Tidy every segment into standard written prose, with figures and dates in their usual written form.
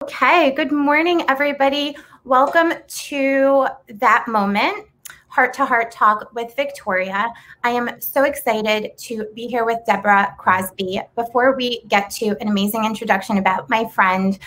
Okay, good morning, everybody. Welcome to That Moment, Heart to Heart Talk with Victoria. I am so excited to be here with Debra Crosby. Before we get to an amazing introduction about my friend,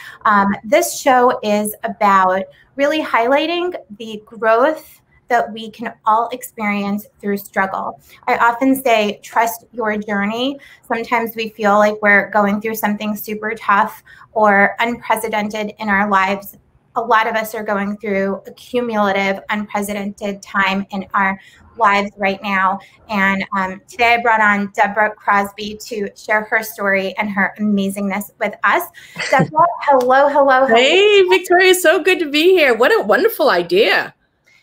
this show is about really highlighting the growth that we can all experience through struggle. I often say, trust your journey. Sometimes we feel like we're going through something super tough or unprecedented in our lives. A lot of us are going through a cumulative, unprecedented time in our lives right now. And today I brought on Debra Crosby to share her story and her amazingness with us. Debra, hello, hello, hello. Hey, Victoria, so good to be here. What a wonderful idea.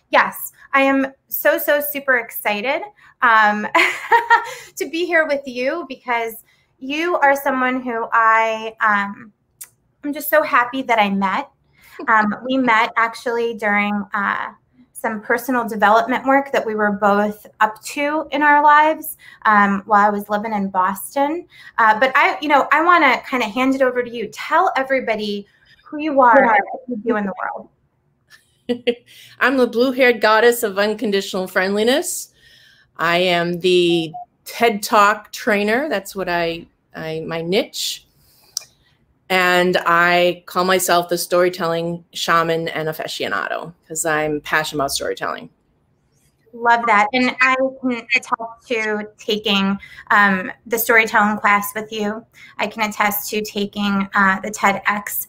Yes, I am so super excited to be here with you because you are someone who I'm just so happy that I met. We met actually during some personal development work that we were both up to in our lives while I was living in Boston. But I want to kind of hand it over to you. Tell everybody who you are and what you do in the world. I'm the blue-haired goddess of unconditional friendliness. I am the TED Talk trainer. That's what my niche. And I call myself the storytelling shaman and aficionado because I'm passionate about storytelling. Love that. And I can attest to taking the storytelling class with you. I can attest to taking the TEDx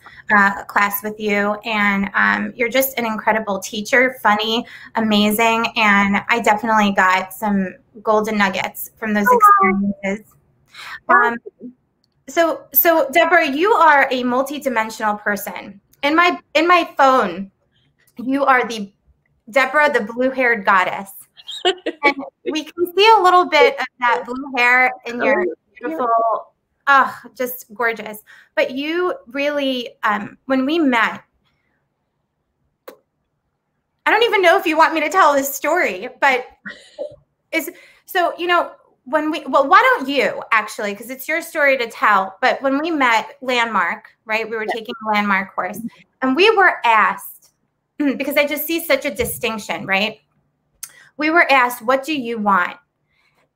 class with you. And you're just an incredible teacher, funny, amazing. And I definitely got some golden nuggets from those experiences. So Debra, you are a multidimensional person. In my phone, you are the Debra, the blue-haired goddess. And we can see a little bit of that blue hair in your beautiful, just gorgeous. But you really, when we met, I don't even know if you want me to tell this story, but why don't you actually, because it's your story to tell, but when we met Landmark, right, we were taking a Landmark course, and we were asked, because I just see such a distinction, right? We were asked, what do you want?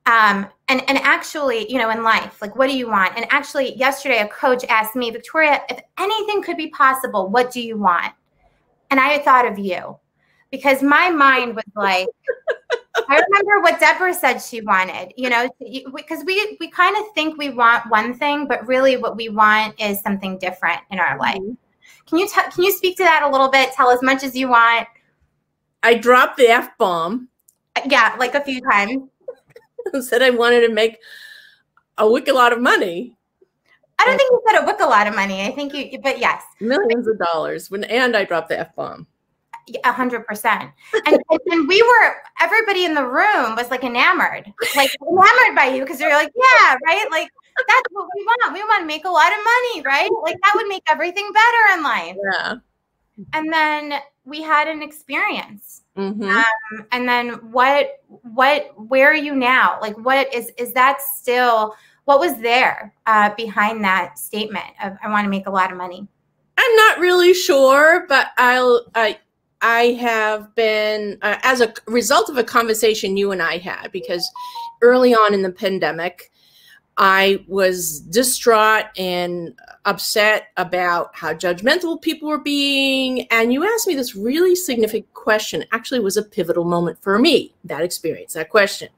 And actually, in life, like, what do you want? And actually, yesterday, a coach asked me, Victoria, if anything could be possible, what do you want? And I thought of you, because my mind was like, I remember what Debra said she wanted, because we kind of think we want one thing, but really what we want is something different in our life. Can you speak to that a little bit? Tell as much as you want. I dropped the F-bomb. Yeah, like a few times. Said I wanted to make a wicked lot of money. I don't think you said a wicked lot of money. I think but yes. Millions of dollars. And I dropped the F-bomb. 100%. And everybody in the room was like enamored by you because they're like, yeah, right? Like, that's what we want. We want to make a lot of money, right? Like, that would make everything better in life. Yeah. And then we had an experience. And then where are you now? Like, what is that still, what was there behind that statement of, I want to make a lot of money? I'm not really sure, but I have been, as a result of a conversation you and I had, because early on in the pandemic, I was distraught and upset about how judgmental people were being. And you asked me this really significant question. Actually, it was a pivotal moment for me, that experience, that question.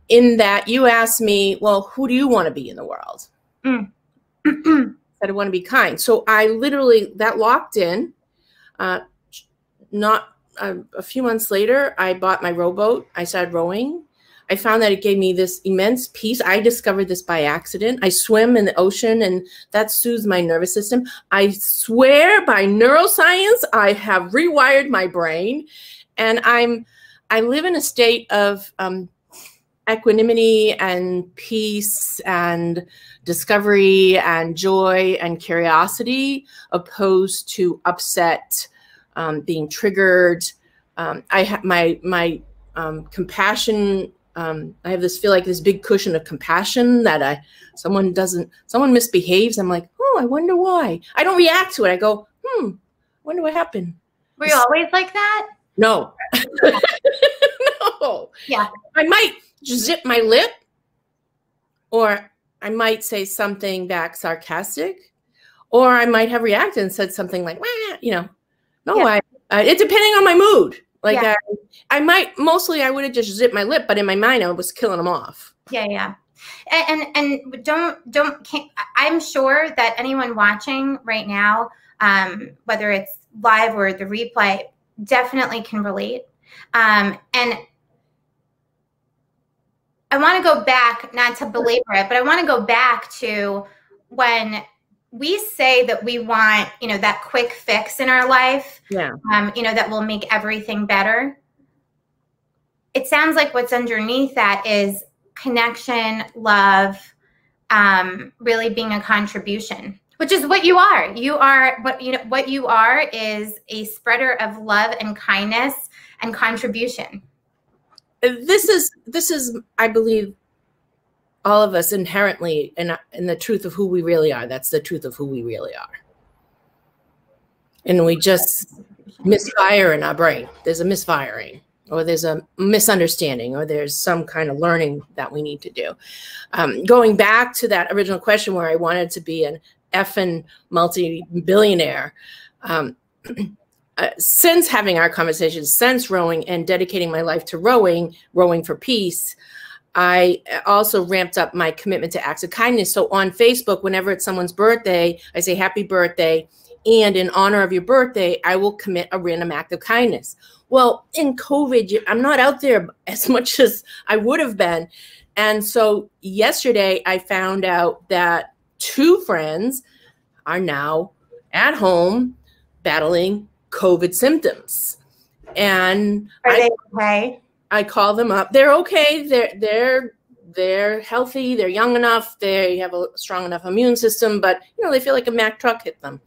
In that you asked me, well, who do you want to be in the world? That I want to be kind. So I literally, that locked in. Not a few months later, I bought my rowboat. I started rowing. I found that it gave me this immense peace. I discovered this by accident. I swim in the ocean, and that soothes my nervous system. I swear by neuroscience, I have rewired my brain, and I live in a state of equanimity and peace and discovery and joy and curiosity, opposed to upset, being triggered. I have my compassion. I have this feel like this big cushion of compassion that someone misbehaves. I'm like, oh, I wonder why. I don't react to it. I go, wonder what happened. Were you always like that? No. No. Yeah. I might zip my lip, or I might say something back sarcastic, or I might have reacted and said something like, wah, you know. No, yeah. It depending on my mood. Like yeah. I might, mostly I would have just zipped my lip, but in my mind I was killing them off. Yeah, yeah. And I'm sure that anyone watching right now, whether it's live or the replay, definitely can relate. And I want to go back, not to belabor it, but I want to go back to when we say that we want, you know, that quick fix in our life, yeah. You know, that will make everything better. It sounds like what's underneath that is connection, love, really being a contribution, which is what you are. You are what you are is a spreader of love and kindness and contribution. This is, I believe, all of us inherently in the truth of who we really are. That's the truth of who we really are. And we just misfire in our brain. There's a misfiring, or there's a misunderstanding, or there's some kind of learning that we need to do. Going back to that original question where I wanted to be an effing multi-billionaire, since having our conversations, since rowing and dedicating my life to rowing for peace, I also ramped up my commitment to acts of kindness. So on Facebook, whenever it's someone's birthday, I say happy birthday. And in honor of your birthday, I will commit a random act of kindness. Well, in COVID, I'm not out there as much as I would have been. And so yesterday, I found out that 2 friends are now at home battling COVID symptoms. And are they okay? I call them up. They're okay. They're healthy. They're young enough. They have a strong enough immune system, but you know, they feel like a Mack truck hit them.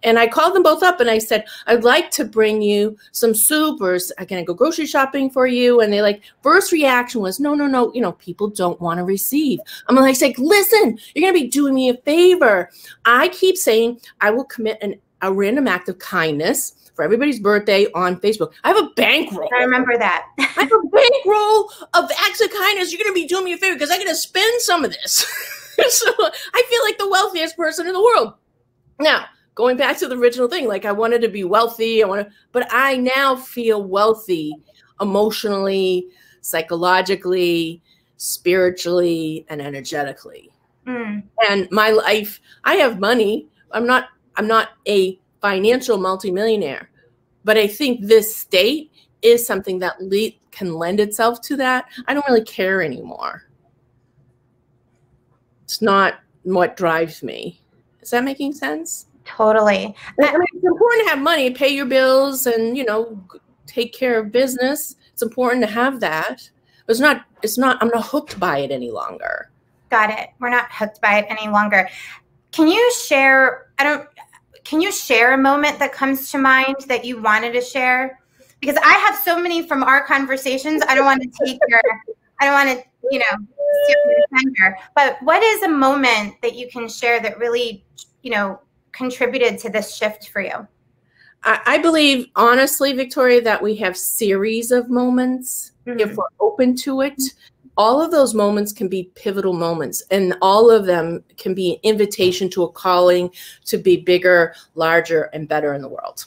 And I called them both up and I said, I'd like to bring you some soup, or can I go grocery shopping for you? And they like, first reaction was, no, you know, people don't want to receive. I'm like, listen, you're going to be doing me a favor. I keep saying I will commit a random act of kindness for everybody's birthday on Facebook. I have a bankroll. I remember that. I have a bankroll of acts of kindness. You're going to be doing me a favor because I'm going to spend some of this. So I feel like the wealthiest person in the world. Now, going back to the original thing, like I wanted to be wealthy. But I now feel wealthy emotionally, psychologically, spiritually, and energetically. Mm. And my life, I have money. I'm not a financial multimillionaire, but I think this state is something that can lend itself to that. I don't really care anymore. It's not what drives me. Is that making sense? Totally. I mean, it's important to have money, pay your bills, and you know, take care of business. It's important to have that. But I'm not hooked by it any longer. Got it. We're not hooked by it any longer. Can you share a moment that comes to mind that you wanted to share? Because I have so many from our conversations. I don't want to steal your thunder. But what is a moment that you can share that really, you know, contributed to this shift for you? I believe, honestly, Victoria, that we have series of moments. Mm-hmm. If we're open to it. All of those moments can be pivotal moments, and all of them can be an invitation to a calling to be bigger, larger, and better in the world.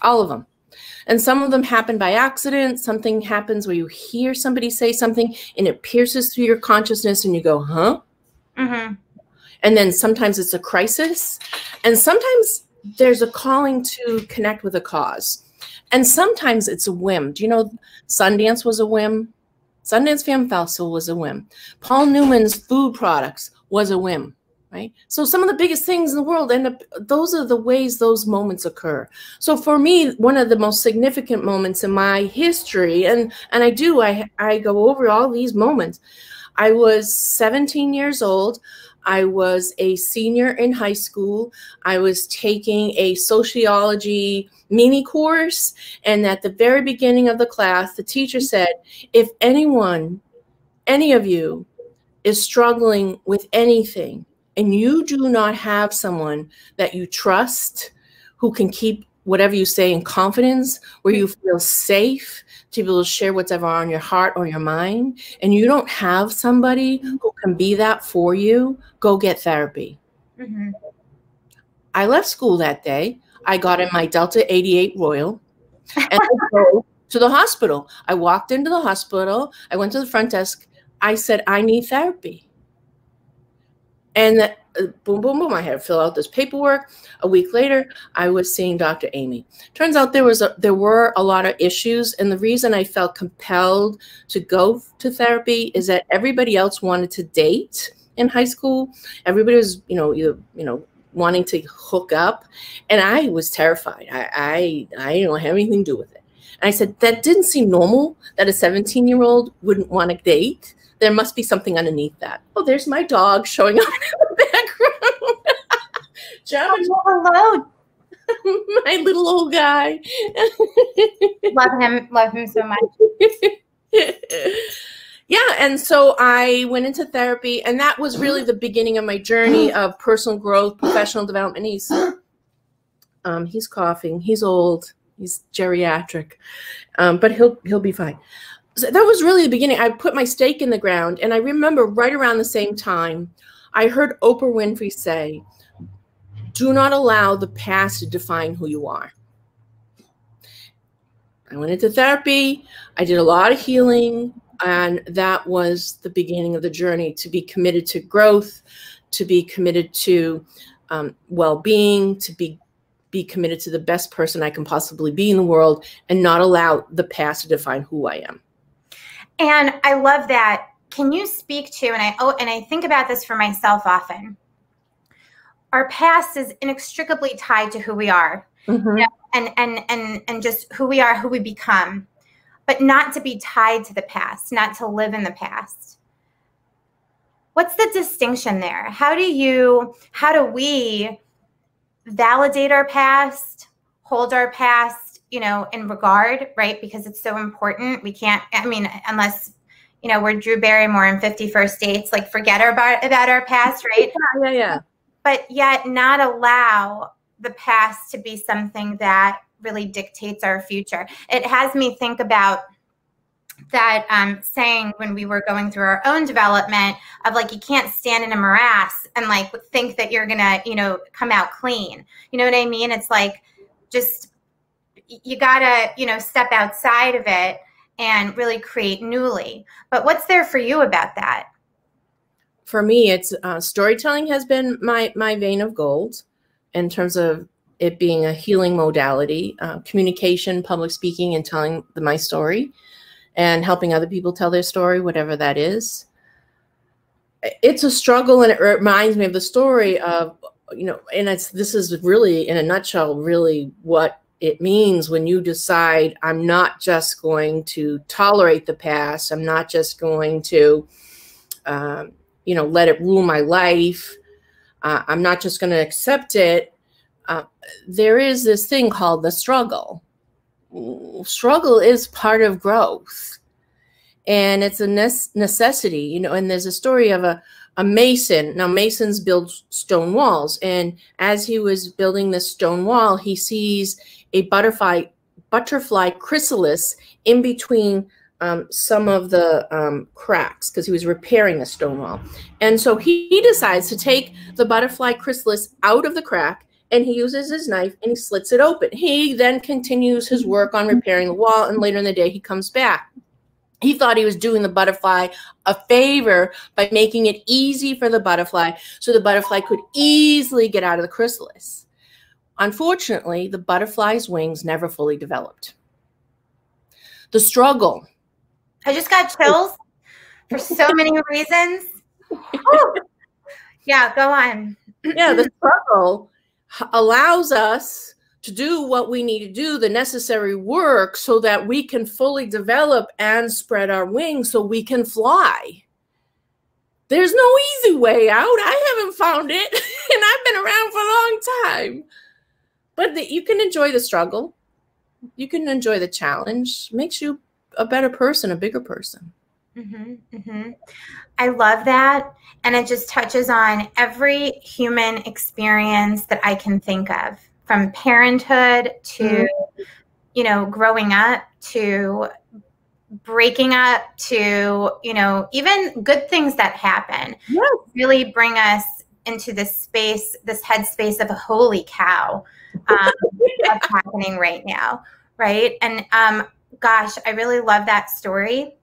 All of them. And some of them happen by accident. Something happens where you hear somebody say something and it pierces through your consciousness and you go, huh? Mm-hmm. And then sometimes it's a crisis. And sometimes there's a calling to connect with a cause. And sometimes it's a whim. Do you know Sundance was a whim? Sundance Film Festival was a whim. Paul Newman's food products was a whim, right? So some of the biggest things in the world end up, those are the ways those moments occur. So for me, one of the most significant moments in my history, and I go over all these moments. I was 17 years old. I was a senior in high school. I was taking a sociology mini course. And at the very beginning of the class, the teacher said, if any of you is struggling with anything, and you do not have someone that you trust who can keep whatever you say in confidence, where you feel safe to be able to share what's ever on your heart or your mind, and you don't have somebody who can be that for you, go get therapy. Mm-hmm. I left school that day. I got in my Delta 88 Royal and I drove to the hospital. I walked into the hospital. I went to the front desk. I said, I need therapy. And boom, boom, boom, I had to fill out this paperwork. A week later, I was seeing Dr. Amy. Turns out there were a lot of issues. And the reason I felt compelled to go to therapy is that everybody else wanted to date in high school. Everybody was, wanting to hook up. And I was terrified. I didn't have anything to do with it. And I said, that didn't seem normal that a 17-year-old wouldn't want to date. There must be something underneath that. Oh, there's my dog showing up in the background. Hello. My little old guy. Love him so much. Yeah, and so I went into therapy, and that was really the beginning of my journey of personal growth, professional development. He's coughing. He's old. He's geriatric, but he'll be fine. So that was really the beginning. I put my stake in the ground, and I remember right around the same time, I heard Oprah Winfrey say, "Do not allow the past to define who you are." I went into therapy. I did a lot of healing, and that was the beginning of the journey, to be committed to growth, to be committed to well-being, to be committed to the best person I can possibly be in the world, and not allow the past to define who I am. And I love that. Can you speak to, and I think about this for myself often, our past is inextricably tied to who we are, Mm-hmm. and just who we are, who we become, but not to be tied to the past, not to live in the past. What's the distinction there? How do we validate our past, hold our past, in regard, right? Because it's so important. We can't, unless, we're Drew Barrymore in 51st Dates, like forget about our past, right? Yeah. But yet not allow the past to be something that really dictates our future. It has me think about that saying when we were going through our own development of like, you can't stand in a morass and like think that you're gonna, come out clean. You know what I mean? It's like, just, you gotta, step outside of it and really create newly. But what's there for you about that? For me, it's storytelling has been my vein of gold in terms of it being a healing modality, communication, public speaking, and telling my story and helping other people tell their story, whatever that is. It's a struggle, and it reminds me of the story of, and this is really, in a nutshell, really what it means when you decide, I'm not just going to tolerate the past. I'm not just going to, let it rule my life. I'm not just going to accept it. There is this thing called the struggle. Struggle is part of growth, and it's a necessity, and there's a story of a mason. Now, masons build stone walls, and as he was building this stone wall, he sees a butterfly chrysalis in between some of the cracks, because he was repairing a stone wall. And so he decides to take the butterfly chrysalis out of the crack, and he uses his knife and he slits it open. He then continues his work on repairing the wall, and later in the day he comes back. He thought he was doing the butterfly a favor by making it easy for the butterfly so the butterfly could easily get out of the chrysalis. Unfortunately, the butterfly's wings never fully developed. The struggle. I just got chills for so many reasons. Woo. Yeah, go on. Yeah, the struggle allows us to do what we need to do, the necessary work, so that we can fully develop and spread our wings so we can fly. There's no easy way out. I haven't found it, and I've been around for a long time. But you can enjoy the struggle. You can enjoy the challenge. It makes you a better person, a bigger person. Mm-hmm, mm-hmm. I love that. And it just touches on every human experience that I can think of, from parenthood to, you know, growing up to breaking up to, you know, even good things that happen really bring us into this space, this headspace of holy cow, what's happening right now, right? And gosh, I really love that story.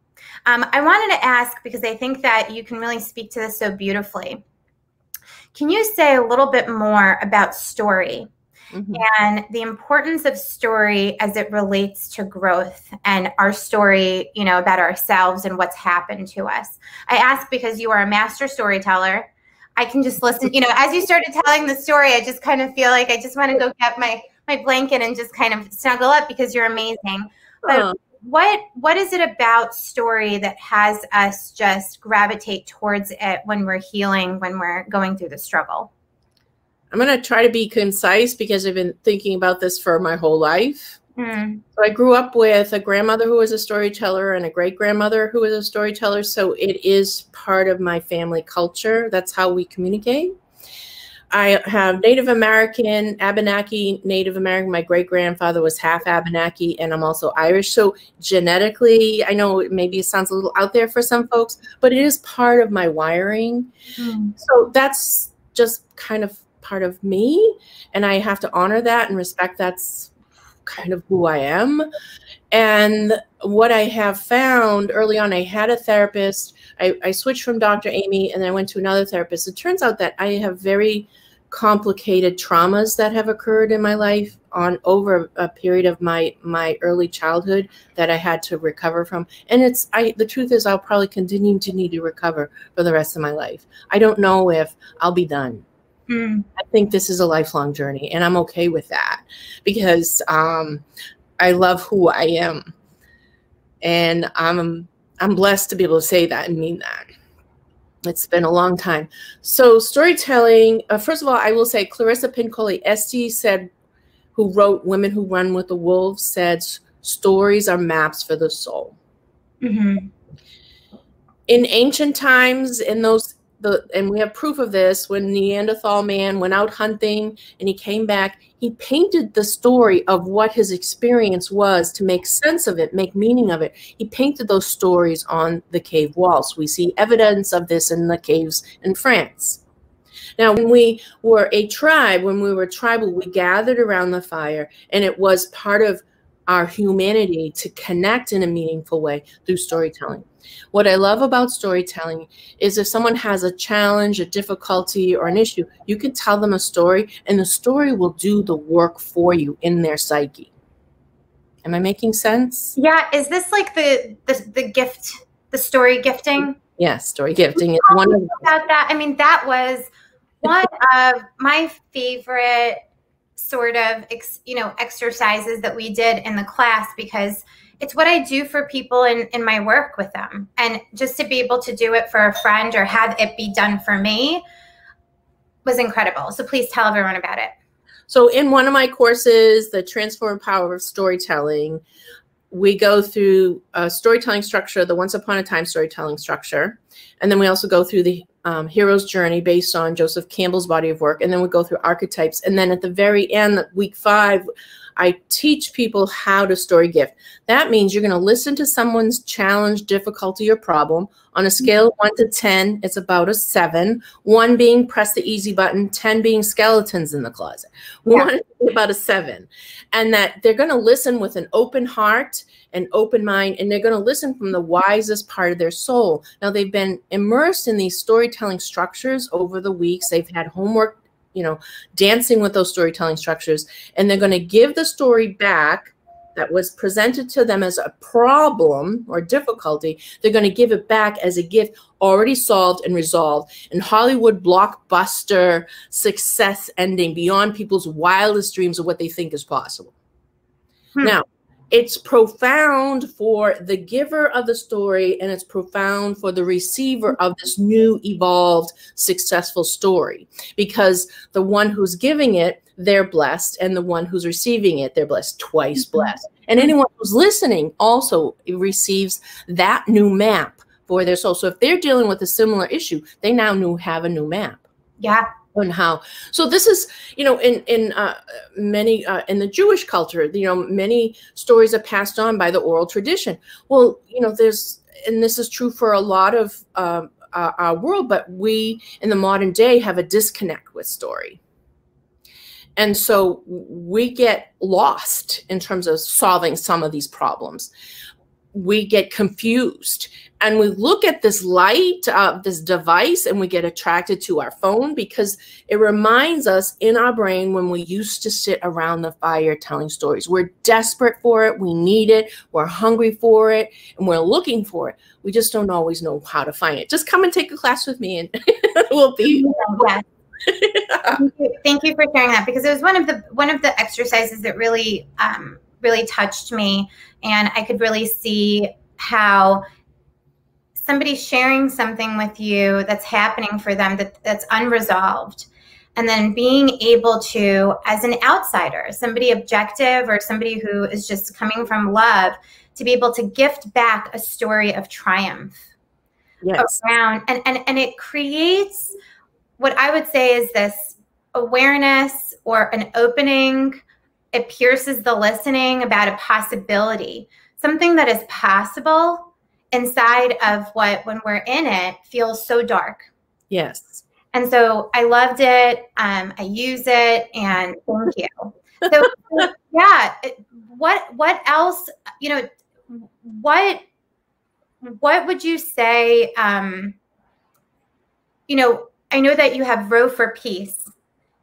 I wanted to ask, because I think that you can really speak to this so beautifully. Can you say a little bit more about story and the importance of story as it relates to growth and our story, you know, about ourselves and what's happened to us? I ask because you are a master storyteller. I can just listen, you know, as you started telling the story, I just kind of feel like I just want to go get my blanket and just kind of snuggle up because you're amazing. But what is it about story that has us just gravitate towards it when we're healing, when we're going through the struggle? I'm going to try to be concise because I've been thinking about this for my whole life. So I grew up with a grandmother who was a storyteller and a great-grandmother who was a storyteller. So it is part of my family culture. That's how we communicate. I have Native American, Abenaki, Native American. My great-grandfather was half Abenaki, and I'm also Irish. So genetically, I know maybe it sounds a little out there for some folks, but it is part of my wiring. So that's just kind of part of me, and I have to honor that and respect that's kind of who I am. And what I have found early on, I had a therapist. I switched from Dr. Amy and then I went to another therapist. It turns out that I have very complicated traumas that have occurred in my life on over a period of my early childhood that I had to recover from. And the truth is I'll probably continue to need to recover for the rest of my life. I don't know if I'll be done. I think this is a lifelong journey, and I'm okay with that because I love who I am, and I'm blessed to be able to say that and mean that. It's been a long time. So storytelling, first of all, I will say Clarissa Pinkola Estes said, who wrote Women Who Run with the Wolves, said stories are maps for the soul. In ancient times, and we have proof of this, when Neanderthal man went out hunting and he came back, he painted the story of what his experience was to make sense of it, make meaning of it. He painted those stories on the cave walls. We see evidence of this in the caves in France. Now, when we were a tribe, when we were tribal, we gathered around the fire, and it was part of our humanity to connect in a meaningful way through storytelling. What I love about storytelling is if someone has a challenge, a difficulty, or an issue, you can tell them a story, and the story will do the work for you in their psyche. Am I making sense? Yeah. Is this like the gift, the story gifting? Yes, story gifting is one of about that. I mean, that was one of my favorite sort of, you know, exercises that we did in the class, because it's what I do for people in my work with them. And just to be able to do it for a friend or have it be done for me was incredible. So please tell everyone about it. So in one of my courses, the Transform Power of Storytelling, we go through a storytelling structure, the Once Upon a Time storytelling structure. And then we also go through the hero's journey based on Joseph Campbell's body of work. And then we go through archetypes. And then at the very end, week 5, I teach people how to story gift. That means you're going to listen to someone's challenge, difficulty, or problem. On a scale of 1 to 10, it's about a 7. 1 being press the easy button, 10 being skeletons in the closet. We want it to be about a 7. And that they're going to listen with an open heart and open mind, and they're going to listen from the wisest part of their soul. Now, they've been immersed in these storytelling structures over the weeks. They've had homework, you know, dancing with those storytelling structures, and they're going to give the story back that was presented to them as a problem or difficulty. They're going to give it back as a gift already solved and resolved, and Hollywood blockbuster success ending beyond people's wildest dreams of what they think is possible. Now, it's profound for the giver of the story, and it's profound for the receiver of this new, evolved, successful story, because the one who's giving it, they're blessed, and the one who's receiving it, they're blessed, twice blessed. And anyone who's listening also receives that new map for their soul. So if they're dealing with a similar issue, they now have a new map. Yeah. on how. So this is, you know, in many in the Jewish culture, you know, many stories are passed on by the oral tradition. Well, you know, there's, and this is true for a lot of our world, but we in the modern day have a disconnect with story. And so we get lost in terms of solving some of these problems. We get confused and we look at this light, this device, and we get attracted to our phone because it reminds us in our brain when we used to sit around the fire telling stories. We're desperate for it. We need it. We're hungry for it. And we're looking for it. We just don't always know how to find it. Just come and take a class with me and we'll be. Yeah. Thank you for sharing that, because it was one of the exercises that really really touched me, and I could really see how somebody sharing something with you that's happening for them that's unresolved, and then being able to, as an outsider, somebody objective or somebody who is just coming from love, to be able to gift back a story of triumph. Yes. Around, and it creates what I would say is this awareness or an opening. It pierces the listening about a possibility, something that is possible inside of what, when we're in it, feels so dark. Yes. And so I loved it. I use it, and thank you. So yeah, what else, you know, what would you say, you know, I know that you have row for peace.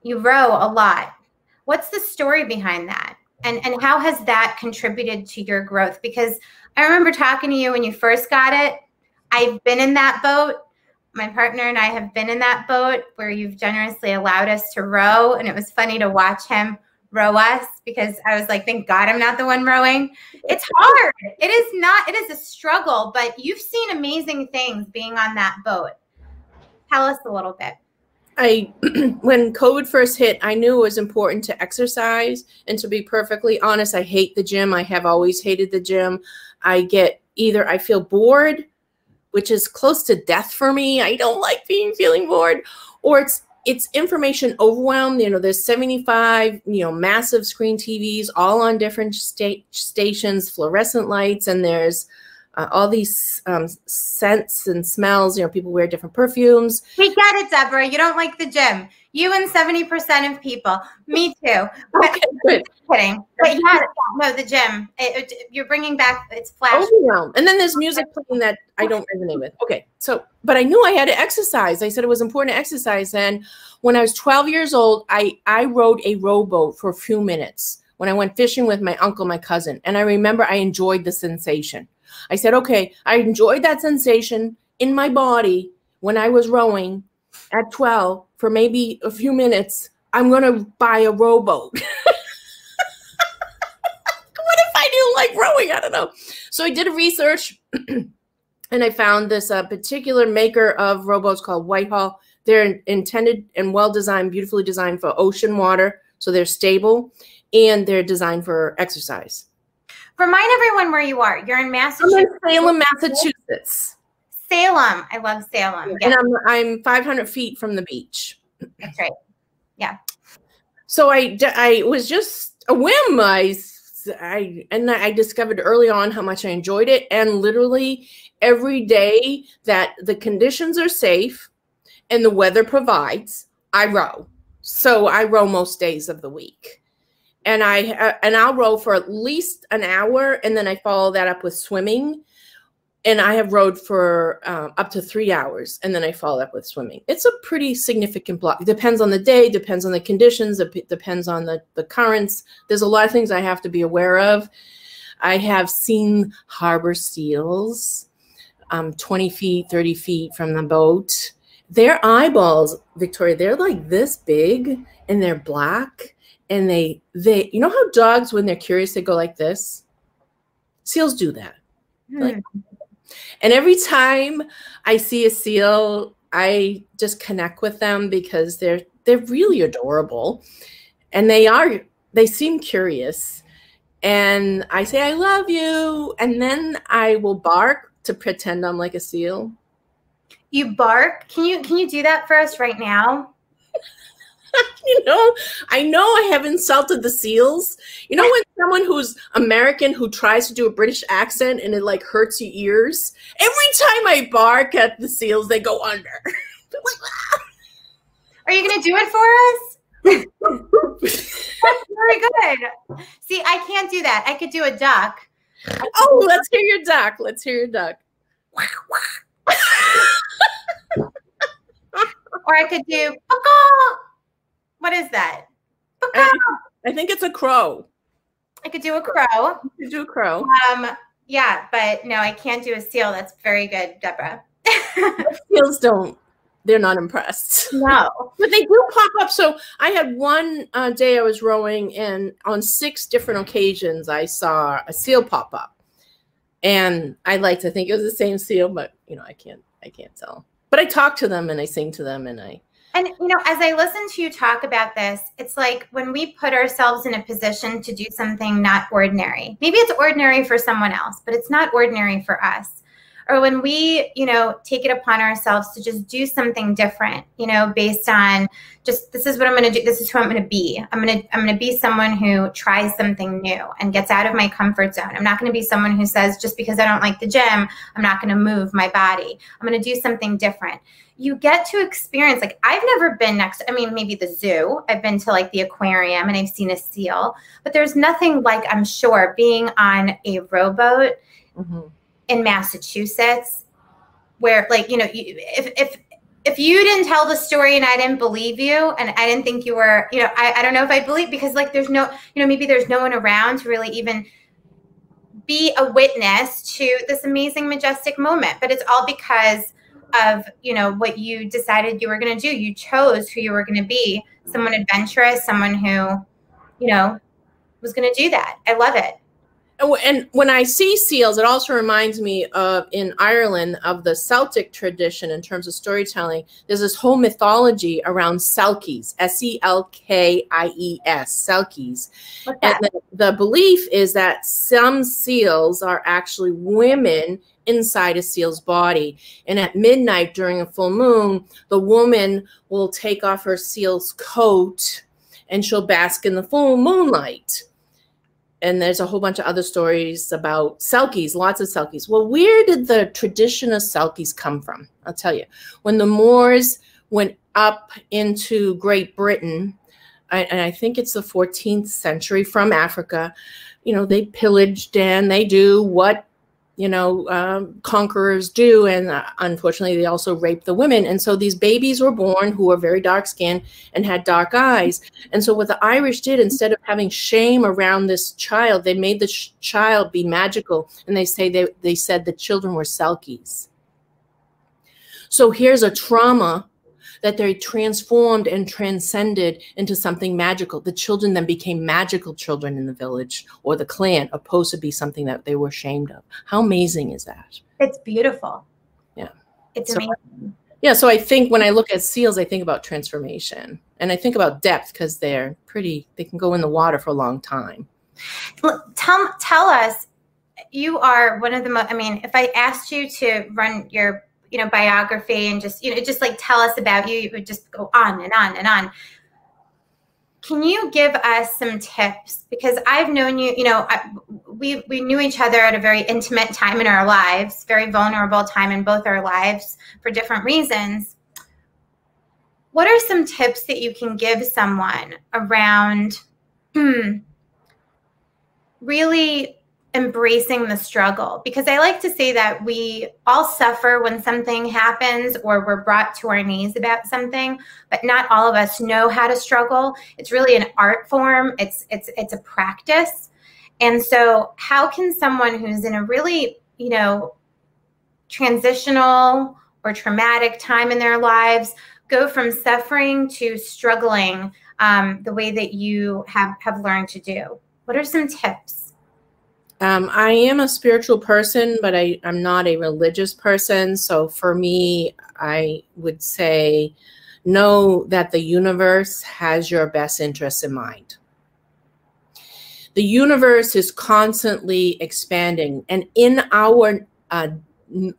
You row a lot. What's the story behind that? And how has that contributed to your growth? Because I remember talking to you when you first got it. I've been in that boat. My partner and I have been in that boat where you've generously allowed us to row. And it was funny to watch him row us, because I was like, thank God I'm not the one rowing. It's hard. It is not, it is a struggle, but you've seen amazing things being on that boat. Tell us a little bit. When COVID first hit, I knew it was important to exercise. And to be perfectly honest, I hate the gym. I have always hated the gym. I get either I feel bored, which is close to death for me. I don't like feeling bored, or it's information overwhelmed. You know, there's 75, you know, massive screen TVs all on different stations, fluorescent lights, and there's all these scents and smells. You know, people wear different perfumes. We get it, Deborah. You don't like the gym. You and 70% of people. Me too. Okay, good. Kidding. But yeah, no, the gym. You're bringing back, it's flash. Overwhelmed. And then there's music playing that I don't resonate with. Okay, so, but I knew I had to exercise. I said it was important to exercise. And when I was 12 years old, I rode a rowboat for a few minutes when I went fishing with my uncle, my cousin. And I remember I enjoyed the sensation. I said, okay, I enjoyed that sensation in my body when I was rowing at 12 for maybe a few minutes. I'm going to buy a rowboat. What if I didn't like rowing? I don't know. So I did a research and I found this particular maker of rowboats called Whitehall. They're intended and well-designed, beautifully designed for ocean water. So they're stable and they're designed for exercise. Remind everyone where you are. You're in Massachusetts. I'm in Salem, Massachusetts. Salem. I love Salem. Yeah. And I'm 500 feet from the beach. That's right. Yeah. So I was just a whim. I discovered early on how much I enjoyed it. And literally every day that the conditions are safe and the weather provides, I row. So I row most days of the week. And I'll row for at least an hour, and then I follow that up with swimming. And I have rowed for up to 3 hours, and then I follow up with swimming. It's a pretty significant block. It depends on the day, depends on the conditions, it depends on the currents. There's a lot of things I have to be aware of. I have seen harbor seals 20 feet, 30 feet from the boat. Their eyeballs, Victoria, they're like this big, and they're black. And they, you know how dogs, when they're curious, they go like this? Seals do that. Like, and every time I see a seal, I just connect with them because they're really adorable. And they seem curious. And I say, I love you. And then I will bark to pretend I'm like a seal. You bark? Can you do that for us right now? You know, I know I have insulted the SEALs. You know, when someone who's American who tries to do a British accent and it like hurts your ears? Every time I bark at the SEALs, they go under. Are you going to do it for us? That's very good. See, I can't do that. I could do a duck. Oh, let's hear your duck. Let's hear your duck. Or I could do, caw. What is that? I think it's a crow. I could do a crow. You could do a crow. Yeah, but no, I can't do a seal. That's very good, Deborah. Seals don't. They're not impressed. No. But they do pop up. So I had one day I was rowing, and on 6 different occasions I saw a seal pop up. And I like to think it was the same seal, but you know, I can't tell. But I talk to them and I sing to them, and you know, as I listen to you talk about this, it's like when we put ourselves in a position to do something not ordinary. Maybe it's ordinary for someone else, but it's not ordinary for us. Or when we, you know, take it upon ourselves to just do something different, you know, based on just, this is what I'm going to do. This is who I'm going to be. I'm going to be someone who tries something new and gets out of my comfort zone. I'm not going to be someone who says, just because I don't like the gym, I'm not going to move my body. I'm going to do something different. You get to experience, like, I've never been I mean, maybe the zoo. I've been to like the aquarium and I've seen a seal, but there's nothing like, I'm sure, being on a rowboat in Massachusetts, where, like, you know, if you didn't tell the story and I didn't believe you and I didn't think you were, you know, I don't know if I believe, because like there's no, you know, maybe there's no one around to really even be a witness to this amazing, majestic moment. But it's all because of, you know, what you decided you were going to do. You chose who you were going to be, someone adventurous, someone who, you know, was going to do that. I love it. And when I see seals, it also reminds me of, in Ireland, of the Celtic tradition in terms of storytelling. There's this whole mythology around selkies, S-E-L-K-I-E-S, selkies. And the belief is that some seals are actually women inside a seal's body. And at midnight during a full moon, the woman will take off her seal's coat and she'll bask in the full moonlight. And there's a whole bunch of other stories about selkies, lots of selkies. Well, where did the tradition of selkies come from? I'll tell you. When the Moors went up into Great Britain, and I think it's the 14th century, from Africa, you know, they pillaged and they do what, you know, conquerors do. And unfortunately, they also raped the women. And so these babies were born who were very dark skinned and had dark eyes. And so what the Irish did, instead of having shame around this child, they made the child be magical. And they said the children were selkies. So here's a trauma that they transformed and transcended into something magical. The children then became magical children in the village or the clan, opposed to be something that they were ashamed of. How amazing is that? It's beautiful. Yeah. It's amazing. Yeah, so I think when I look at seals, I think about transformation. And I think about depth, because they can go in the water for a long time. Tell us, you are one of the most, I mean, if I asked you to run your, you know, biography and just, you know, just like tell us about you, you would just go on and on and on. Can you give us some tips? Because I've known you, you know, we knew each other at a very intimate time in our lives, very vulnerable time in both our lives for different reasons. What are some tips that you can give someone around really embracing the struggle? Because I like to say that we all suffer when something happens or we're brought to our knees about something, but not all of us know how to struggle. It's really an art form. It's a practice. And so how can someone who's in a really, you know, transitional or traumatic time in their lives go from suffering to struggling the way that you have learned to do? What are some tips? I am a spiritual person, but I'm not a religious person. So for me, I would say, know that the universe has your best interests in mind. The universe is constantly expanding, and in our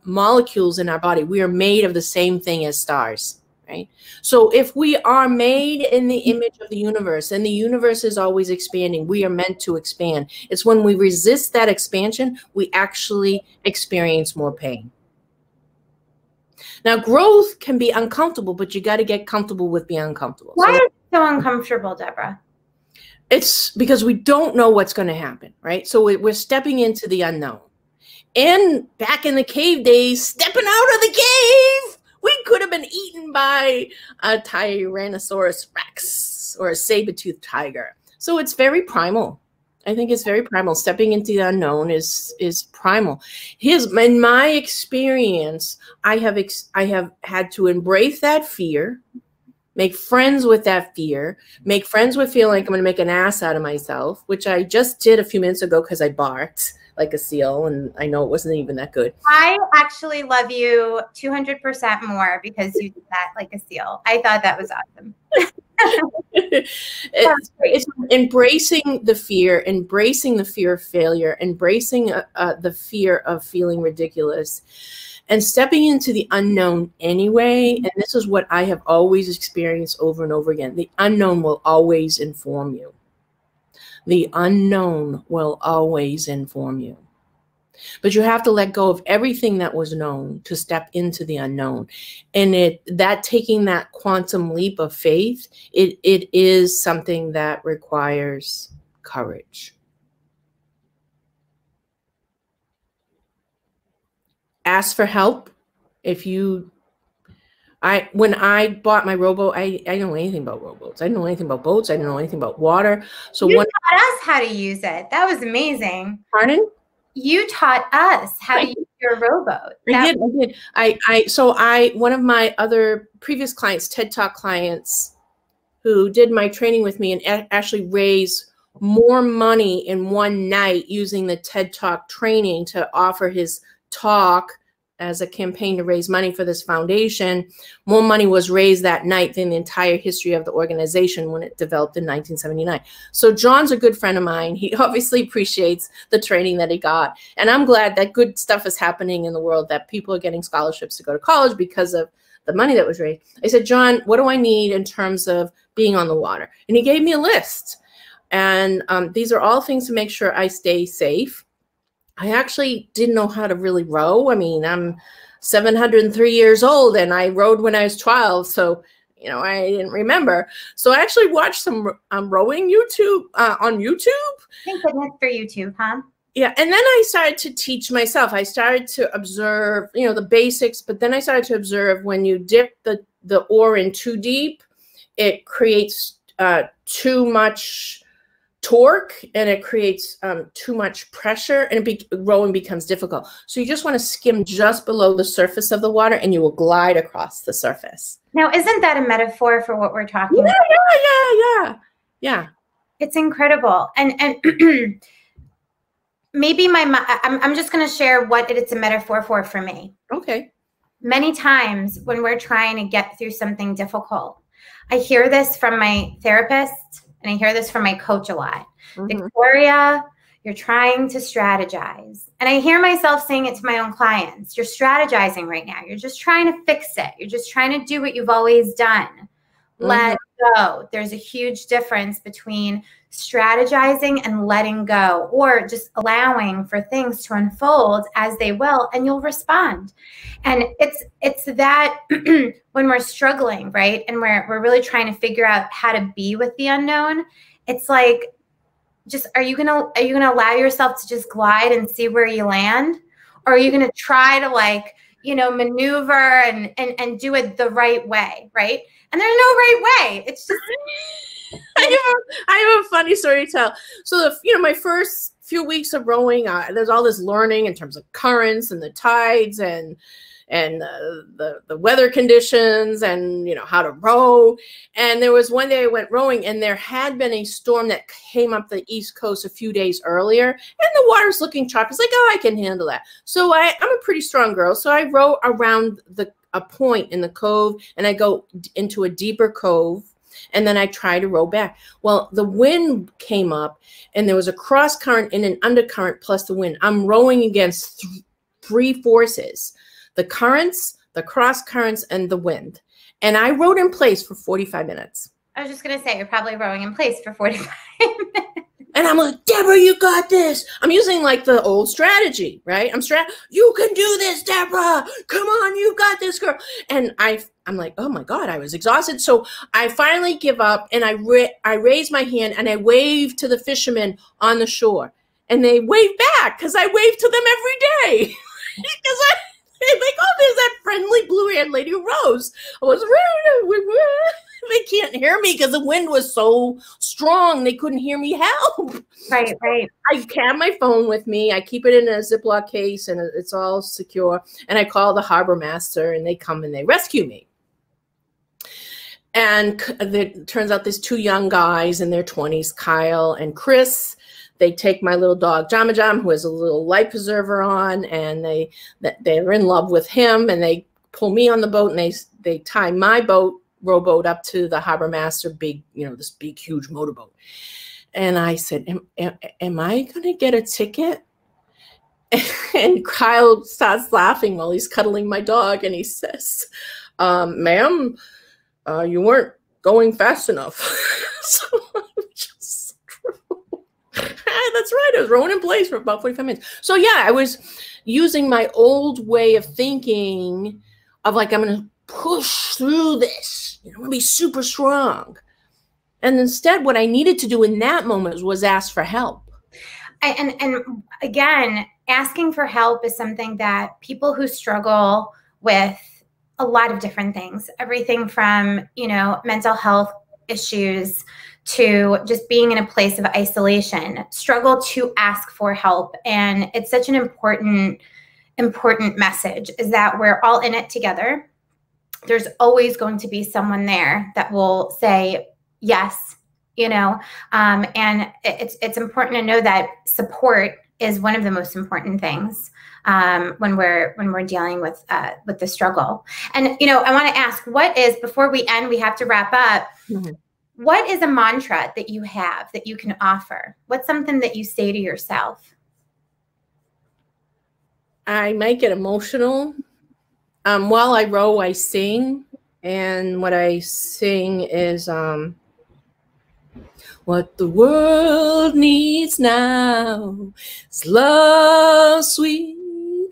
molecules in our body, we are made of the same thing as stars, right? So if we are made in the image of the universe and the universe is always expanding, we are meant to expand. It's when we resist that expansion, we actually experience more pain. Now, growth can be uncomfortable, but you got to get comfortable with being uncomfortable. Why is it so uncomfortable, Debra? It's because we don't know what's going to happen, right? So we're stepping into the unknown. And back in the cave days, stepping out of the cave, we could have been eaten by a Tyrannosaurus Rex or a saber-toothed tiger. So it's very primal. I think it's very primal. Stepping into the unknown is primal. In my experience, I have had to embrace that fear, make friends with that fear, make friends with feeling like I'm going to make an ass out of myself, which I just did a few minutes ago because I barked like a seal, and I know it wasn't even that good. I actually love you 200% more because you did that like a seal. I thought that was awesome. It's embracing the fear of failure, embracing the fear of feeling ridiculous, and stepping into the unknown anyway. And this is what I have always experienced over and over again. The unknown will always inform you. The unknown will always inform you. But you have to let go of everything that was known to step into the unknown. And taking that quantum leap of faith, it is something that requires courage. Ask for help. When I bought my rowboat, I didn't know anything about rowboats. I didn't know anything about boats. I didn't know anything about water. So you taught us how to use it. That was amazing. Pardon? You taught us how to use your rowboat. I did. One of my other previous clients, TED Talk clients, who did my training with me and actually raised more money in one night using the TED Talk training to offer his talk as a campaign to raise money for this foundation. More money was raised that night than the entire history of the organization when it developed in 1979. So John's a good friend of mine. He obviously appreciates the training that he got. And I'm glad that good stuff is happening in the world, that people are getting scholarships to go to college because of the money that was raised. I said, John, what do I need in terms of being on the water? And he gave me a list. And these are all things to make sure I stay safe. I actually didn't know how to really row. I mean, I'm 703 years old and I rowed when I was 12. So, I didn't remember. So I actually watched some rowing on YouTube. Thank goodness for YouTube, huh? Yeah. And then I started to teach myself. I started to observe, the basics, but then I started to observe when you dip the oar in too deep, it creates too much torque and it creates too much pressure and rowing becomes difficult. So you just want to skim just below the surface of the water and you will glide across the surface. Now, isn't that a metaphor for what we're talking about? Yeah. It's incredible. And maybe I'm just going to share what it's a metaphor for me. Okay. Many times when we're trying to get through something difficult, I hear this from my therapist. And I hear this from my coach a lot. Mm-hmm. Victoria, you're trying to strategize. And I hear myself saying it to my own clients. You're strategizing right now. You're just trying to fix it. You're just trying to do what you've always done. Mm-hmm. Let go. There's a huge difference between strategizing and letting go, or just allowing for things to unfold as they will, and you'll respond. And it's that when we're struggling, right? And we're really trying to figure out how to be with the unknown. It's like, just, are you gonna allow yourself to just glide and see where you land? Or are you gonna try to maneuver and do it the right way, right? And there's no right way. It's just I have a funny story to tell. So my first few weeks of rowing, there's all this learning in terms of currents and the tides and the weather conditions and how to row. And there was one day I went rowing and there had been a storm that came up the East Coast a few days earlier, and the water's looking choppy. It's like, oh, I can handle that. So I'm a pretty strong girl. So I row around a point in the cove and I go into a deeper cove. And then I try to row back. Well, the wind came up and there was a cross current and an undercurrent plus the wind. I'm rowing against three forces: the currents, the cross currents, and the wind. And I rode in place for 45 minutes. I was just going to say, you're probably rowing in place for 45 minutes. And I'm like, Debra, you got this. I'm using like the old strategy, right? You can do this, Debra. Come on, you got this, girl. And I'm like, oh my God, I was exhausted. So I finally give up, and I raise my hand and I wave to the fishermen on the shore. And they wave back because I wave to them every day. Because they're like, oh, there's that friendly blue-haired lady who rows. They can't hear me because the wind was so strong. They couldn't hear me help. Right, right. I have my phone with me. I keep it in a Ziploc case, and it's all secure. And I call the harbor master, and they come and they rescue me. And it turns out there's two young guys in their 20s, Kyle and Chris. They take my little dog, Jama Jam, who has a little life preserver on, and they're in love with him, and they pull me on the boat, and they tie my rowboat up to the harbor master, this big, huge motorboat. And I said, am I going to get a ticket? And Kyle starts laughing while he's cuddling my dog, and he says, ma'am, you weren't going fast enough. So that's right. I was rowing in place for about 45 minutes. So yeah, I was using my old way of thinking of like, I'm going to push through this. I'm going to be super strong. And instead, what I needed to do in that moment was ask for help. And again, asking for help is something that people who struggle with a lot of different things, everything from, mental health issues to just being in a place of isolation, struggle to ask for help. And it's such an important message, is that we're all in it together. There's always going to be someone there that will say yes, and it's important to know that support is one of the most important things when we're dealing with the struggle. And I want to ask, before we end, we have to wrap up. Mm-hmm. What is a mantra that you have that you can offer? What's something that you say to yourself? I might get emotional. While I row, I sing. And what I sing is, what the world needs now is love, sweet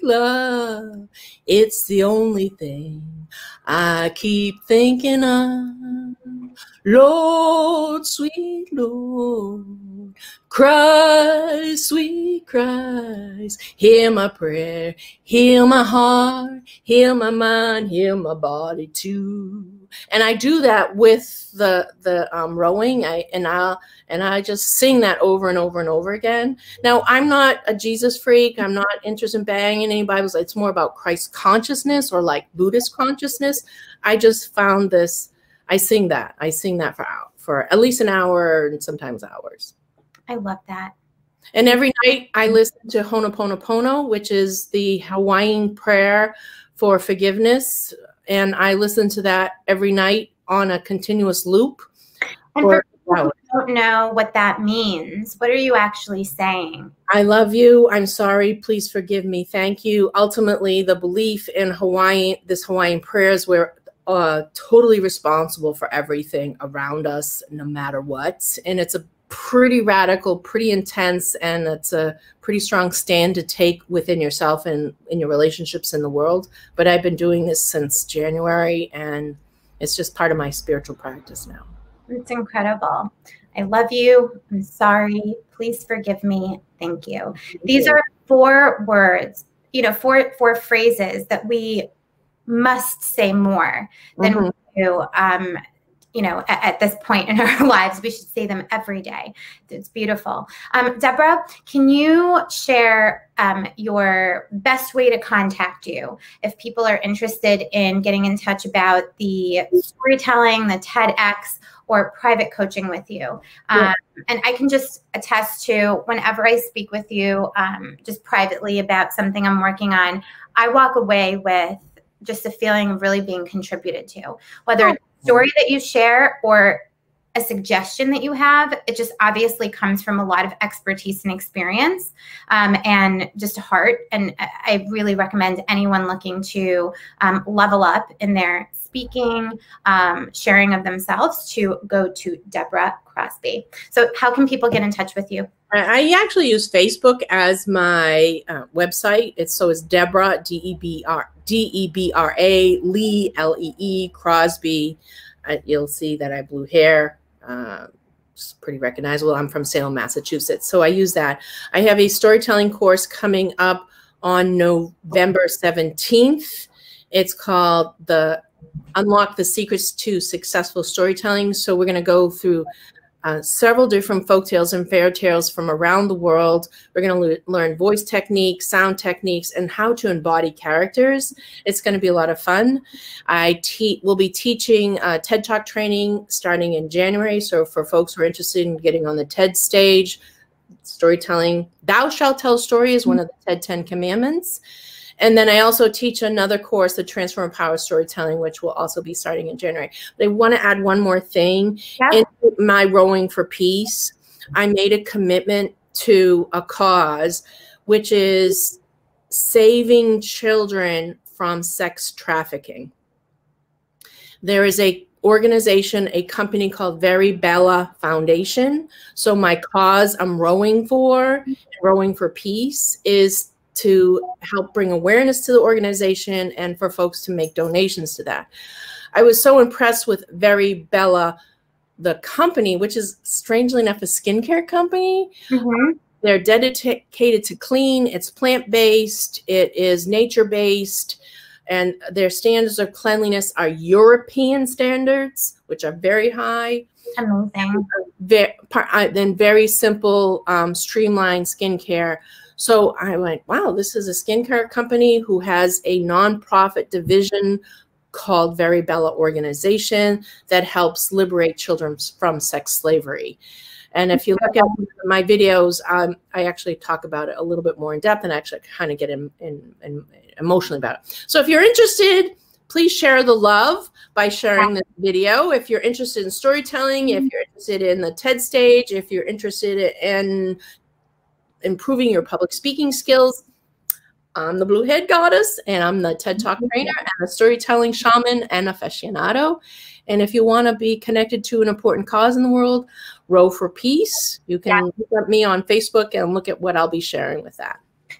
love. It's the only thing I keep thinking of. Lord, sweet Lord, cries, sweet cries, hear my prayer, heal my heart, heal my mind, heal my body too. And I do that with the rowing. I just sing that over and over and over again. Now, I'm not a Jesus freak. I'm not interested in banging any Bibles. It's more about Christ consciousness, or like Buddhist consciousness. I just found this. I sing that for at least an hour, and sometimes hours. I love that. And every night I listen to Ho'oponopono, which is the Hawaiian prayer for forgiveness. And I listen to that every night on a continuous loop. And for people who don't know what that means, what are you actually saying? I love you. I'm sorry. Please forgive me. Thank you. Ultimately, the belief in this Hawaiian prayers, we're totally responsible for everything around us, no matter what. And it's a pretty radical, pretty intense, and it's a pretty strong stand to take within yourself and in your relationships in the world. But I've been doing this since January, and it's just part of my spiritual practice now. It's incredible. I love you. I'm sorry. Please forgive me. Thank you. These are 4 words, 4 phrases that we must say more than we do. At this point in our lives, we should say them every day. It's beautiful. Debra, can you share your best way to contact you if people are interested in getting in touch about the storytelling, the TEDx, or private coaching with you? And I can just attest to, whenever I speak with you just privately about something I'm working on, I walk away with just a feeling of really being contributed to, whether it's a story that you share or a suggestion that you have. It just obviously comes from a lot of expertise and experience and just a heart. And I really recommend anyone looking to level up in their speaking, sharing of themselves, to go to Debra Crosby. So how can people get in touch with you? I actually use Facebook as my website. It's Debra, D-E-B-R-A, Lee, L-E-E, Crosby. You'll see that I have blue hair. It's pretty recognizable. I'm from Salem, Massachusetts. So I use that. I have a storytelling course coming up on November 17th. It's called Unlock the Secrets to Successful Storytelling. So we're going to go through several different folktales and fairy tales from around the world. We're going to learn voice techniques, sound techniques, and how to embody characters. It's going to be a lot of fun. Will be teaching TED Talk training starting in January. So for folks who are interested in getting on the TED stage, storytelling, thou shalt tell story is one of the TED 10 commandments. And then I also teach another course, the Transform Power Storytelling, which will also be starting in January. But I want to add one more thing. In my Rowing for Peace, I made a commitment to a cause, which is saving children from sex trafficking. There is a company called Very Bella Foundation. So my cause I'm rowing for peace, is to help bring awareness to the organization and for folks to make donations to that. I was so impressed with Very Bella, the company, which is strangely enough a skincare company. They're dedicated to clean, it's plant-based, it is nature-based, and their standards of cleanliness are European standards, which are very high. Amazing. Then very simple, streamlined skincare. So I went, wow, this is a skincare company who has a nonprofit division called Very Bella Organization that helps liberate children from sex slavery. And if you look at my videos, I actually talk about it a little bit more in depth and actually kind of get emotionally about it. So if you're interested, please share the love by sharing this video. If you're interested in storytelling, if you're interested in the TED stage, if you're interested in improving your public speaking skills, I'm the Blue Head Goddess, and I'm the TED Talk trainer and a storytelling shaman and aficionado. And if you want to be connected to an important cause in the world, Row for Peace, you can look at me on Facebook and look at what I'll be sharing with that.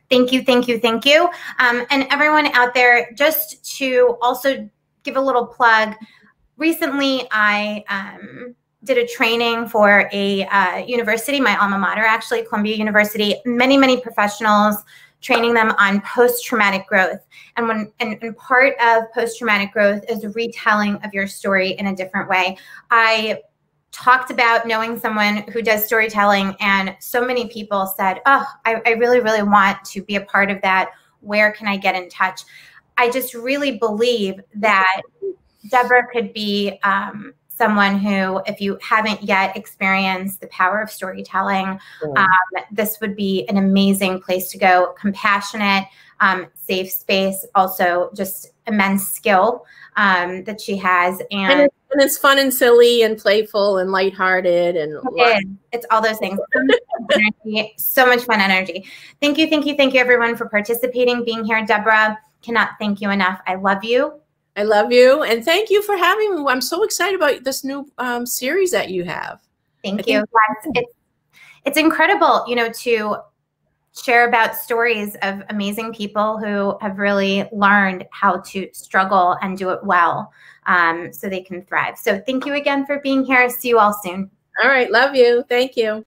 Thank you, thank you, thank you. And everyone out there, just to also give a little plug, recently I did a training for a university, my alma mater, actually, Columbia University, many professionals, training them on post-traumatic growth. And part of post-traumatic growth is retelling of your story in a different way. I talked about knowing someone who does storytelling, and so many people said, oh, I really want to be a part of that. Where can I get in touch? I just really believe that Debra could be someone who, if you haven't yet experienced the power of storytelling, this would be an amazing place to go. Compassionate, safe space, also just immense skill that she has. And it's fun and silly and playful and lighthearted. And it's all those things. So much fun energy. Thank you everyone for participating, being here. Debra, cannot thank you enough. I love you. I love you, and thank you for having me. I'm so excited about this new series that you have. Thank you. It's incredible, you know, to share about stories of amazing people who have really learned how to struggle and do it well, so they can thrive. So thank you again for being here. See you all soon. All right. Love you. Thank you.